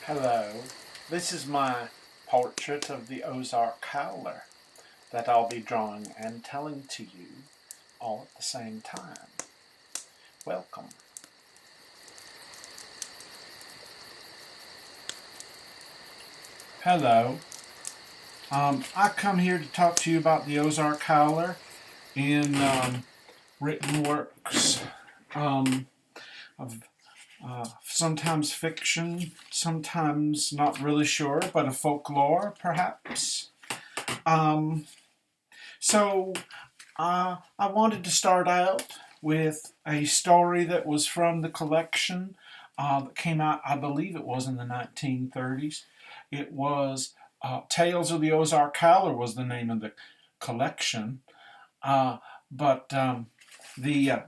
Hello, this is my portrait of the Ozark Howler that I'll be drawing and telling to you all at the same time. Welcome. Hello. I come here to talk to you about the Ozark Howler in written works of sometimes fiction, sometimes not really sure, but a folklore perhaps. Um, so I wanted to start out with a story that was from the collection that came out, I believe it was in the 1930s. It was Tales of the Ozark Howler was the name of the collection. But the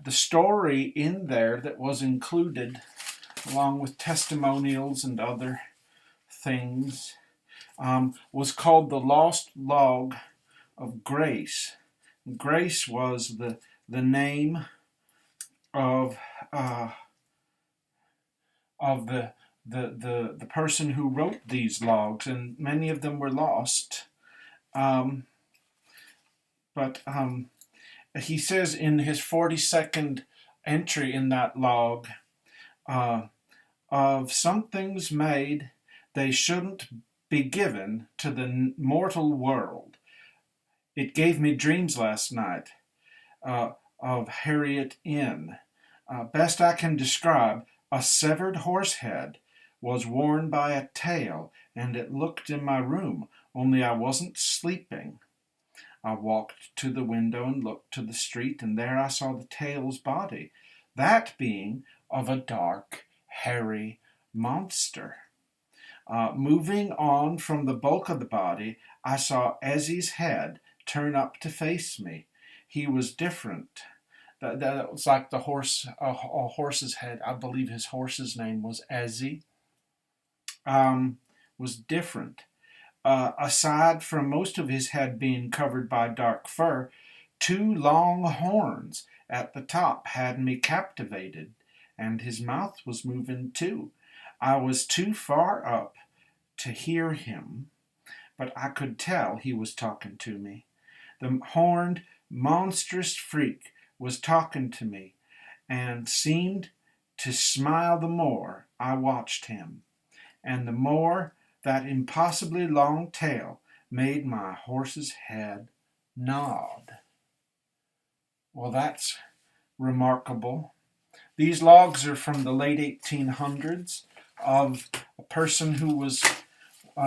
story in there that was included, along with testimonials and other things, was called The Lost Log of Grace. Grace was the name of uh, of the person who wrote these logs, and many of them were lost. Um, but he says in his 42nd entry in that log, uh, of some things made, they shouldn't be given to the mortal world. It gave me dreams last night of Harriet Inn. Best I can describe, a severed horse head was worn by a tail, and it looked in my room, only I wasn't sleeping. I walked to the window and looked to the street, and there I saw the tail's body, that being of a dark, hairy monster. Moving on from the bulk of the body, I saw Ezzy's head turn up to face me. He was different. That was like the horse, a horse's head. I believe his horse's name was Ezzy. Was different. Aside from most of his head being covered by dark fur, two long horns at the top had me captivated, and his mouth was moving too. I was too far up to hear him, but I could tell he was talking to me. The horned, monstrous freak was talking to me, and seemed to smile the more I watched him, and the more that impossibly long tail made my horse's head nod. Well, that's remarkable. These logs are from the late 1800s of a person who was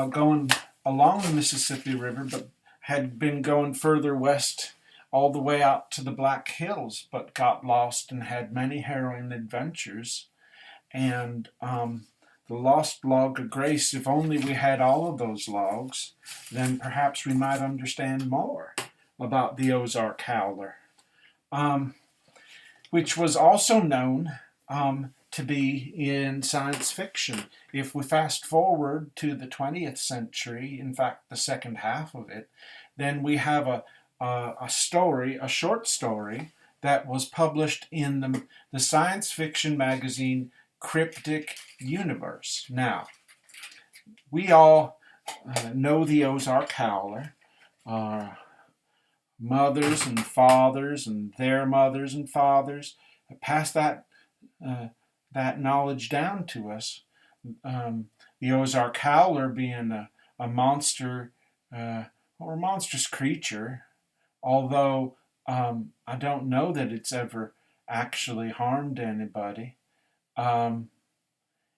going along the Mississippi River, but had been going further west all the way out to the Black Hills, but got lost and had many harrowing adventures. And the lost log of grace, if only we had all of those logs, then perhaps we might understand more about the Ozark Howler, which was also known to be in science fiction. If we fast forward to the 20th century, in fact, the second half of it, then we have a story, a short story, that was published in the science fiction magazine Cryptic Universe. Now, we all know the Ozark Howler. Our mothers and fathers and their mothers and fathers passed that knowledge down to us. The Ozark Howler being a monster or a monstrous creature, although I don't know that it's ever actually harmed anybody.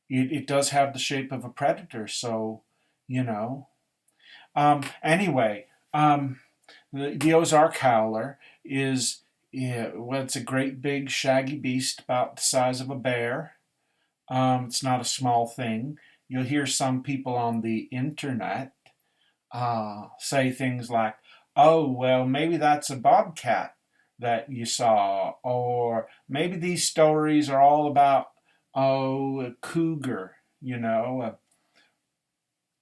It does have the shape of a predator, so, you know. Anyway, the Ozark Howler is, well, it's a great big shaggy beast about the size of a bear. It's not a small thing. You'll hear some people on the internet say things like, oh, well, maybe that's a bobcat that you saw, or maybe these stories are all about, oh, a cougar, and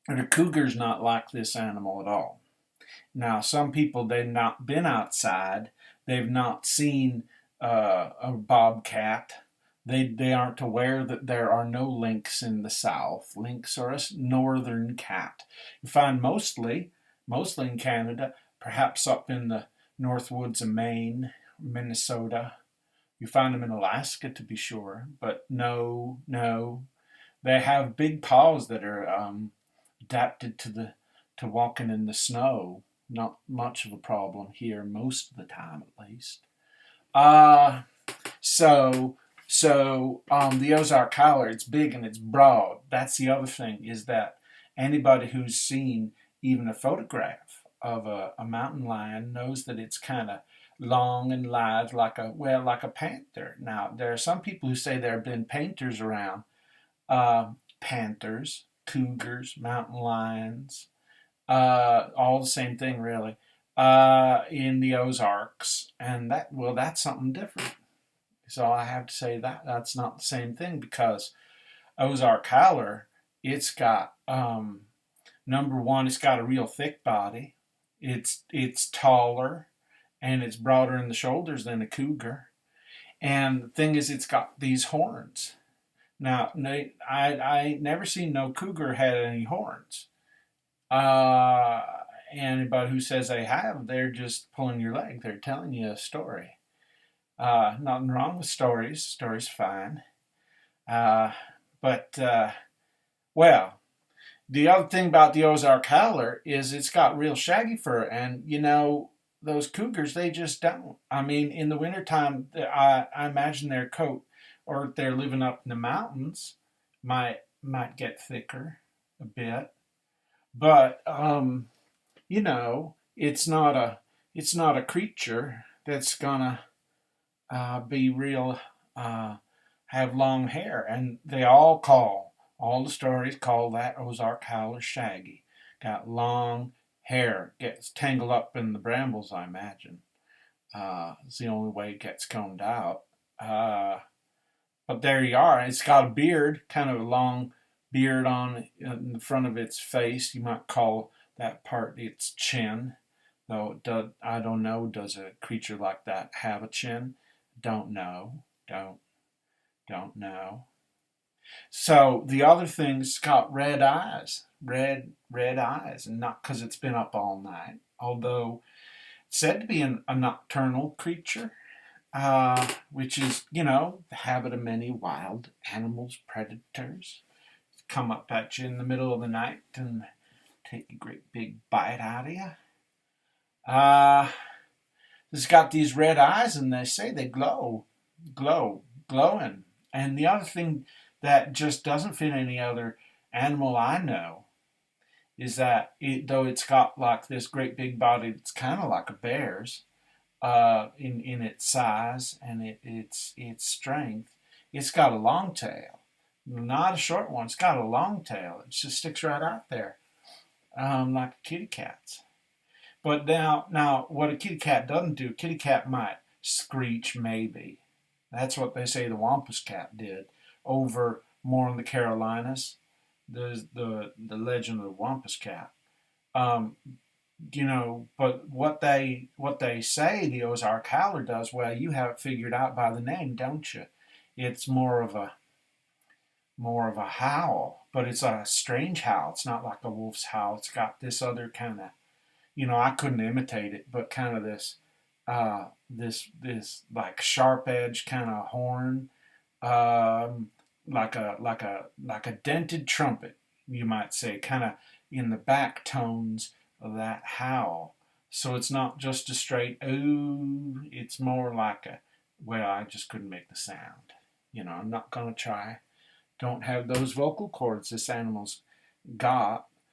a cougar's not like this animal at all. Now, some people, they've not been outside, they've not seen a bobcat, They aren't aware that there are no lynx in the south. Lynx are a northern cat. You find mostly in Canada, perhaps up in the north woods of Maine, Minnesota. You find them in Alaska, to be sure, but no. They have big paws that are adapted to walking in the snow. Not much of a problem here, most of the time, at least. Uh, so the Ozark Howler, it's big and it's broad. That's the other thing, is that anybody who's seen even a photograph of a mountain lion knows that it's kind of long and lithe, like a panther. Now there are some people who say there have been painters around, panthers, cougars, mountain lions, all the same thing really, in the Ozarks, and that's something different. So I have to say that that's not the same thing, because Ozark Howler, it's got number one, it's got a real thick body. It's taller and it's broader in the shoulders than a cougar. And the thing is, it's got these horns. Now, I never seen no cougar had any horns. Uh, Anybody who says they have, they're just pulling your leg. They're telling you a story. Nothing wrong with stories. Stories fine. Uh, but well, the other thing about the Ozark Howler is it's got real shaggy fur, and those cougars, they just don't. I mean, in the wintertime, I imagine their coat, or if they're living up in the mountains, might get thicker a bit. But it's not a creature that's gonna be real, have long hair, and all the stories call that Ozark Howler shaggy. Got long hair, gets tangled up in the brambles, I imagine. It's the only way it gets combed out. But there you are. It's got a beard, kind of a long beard on in the front of its face. You might call that part its chin. Though I don't know, does a creature like that have a chin? Don't know. Don't know. So the other thing's got red eyes, red eyes, and not because it's been up all night. Although it's said to be a nocturnal creature, which is the habit of many wild animals, predators, come up at you in the middle of the night and take a great big bite out of you. It's got these red eyes, and they say they glowing. And the other thing that just doesn't fit any other animal I know is that though it's got like this great big body, it's kind of like a bear's, in its size and its strength. It's got a long tail, not a short one. It's got a long tail. It just sticks right out there, like a kitty cat's. But now, what a kitty cat doesn't do, kitty cat might screech maybe. That's what they say the Wampus cat did over more in the Carolinas. There's the legend of the Wampus cat. Um, but what they say the Ozark Howler does, well, you have it figured out by the name, don't you? It's more of a howl, but it's a strange howl. It's not like a wolf's howl. It's got this other kind of, I couldn't imitate it, but kind of this like sharp edge kind of horn, like a dented trumpet, you might say, kind of in the back tones of that howl. So it's not just a straight ooh. It's more like I just couldn't make the sound. I'm not gonna try. Don't have those vocal cords this animal's got.